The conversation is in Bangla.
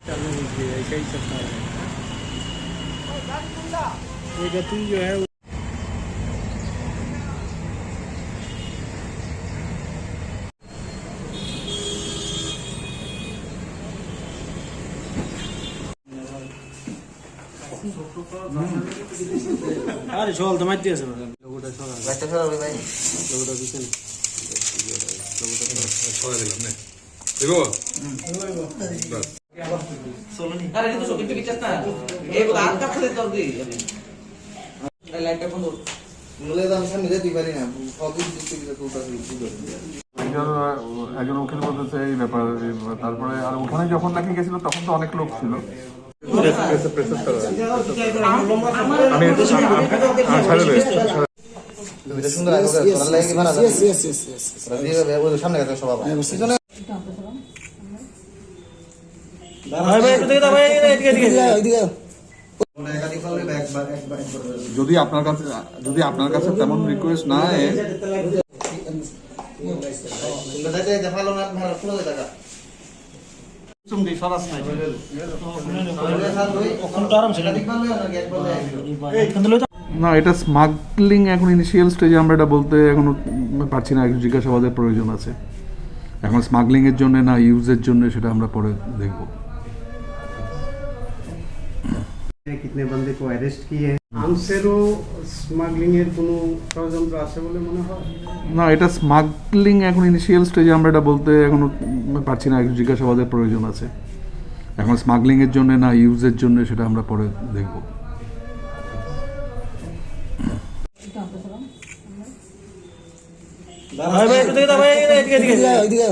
ऐसा ही चलता है। ये गति जो है আরে চল তো মারতে আছে লোগোটা সরা বাচ্চা সরা ভাই লোগোটা পিছনে লোগোটা সরা দিলাম না দেখো বাস সোলনি আরে কিন্তু সব কিছু কিচ্ছা না এই বড় আটটা করে দাও দি আরে লাইটটা বন্ধ মুলে দাম সামনে যেতে পারি না ফকির দিতে দিতে তোটা শুরু একজন উকিল বলতেছে এই ব্যাপার তারপরে আর ওখানে যখন নাকি গেছিল তখন তো অনেক লোক ছিল যদি আপনার কাছে তেমন রিকোয়েস্ট না না, এটা স্মাগলিং এখন ইনিশিয়াল স্টেজে আমরা এটা বলতে এখনো পারছি না, একটু জিজ্ঞাসাবাদের প্রয়োজন আছে। এখন স্মাগলিং এর জন্য না ইউজের জন্য সেটা আমরা পরে দেখব। कितने बंदे को अरेस्ट किए हैं आंसरो स्मागलिंग এর কোনো ষড়যন্ত্র আছে বলে মনে হয় না, এটা স্মাগলিং এখন ইনিশিয়াল স্টেজে আমরা এটা বলতে এখনো পারছি না, একটু জিজ্ঞাসাবাদের প্রয়োজন আছে। এখন স্মাগলিং এর জন্য না ইউজের জন্য সেটা আমরা পরে দেখব। ভাই ভাই এদিকে দাও ভাই এদিকে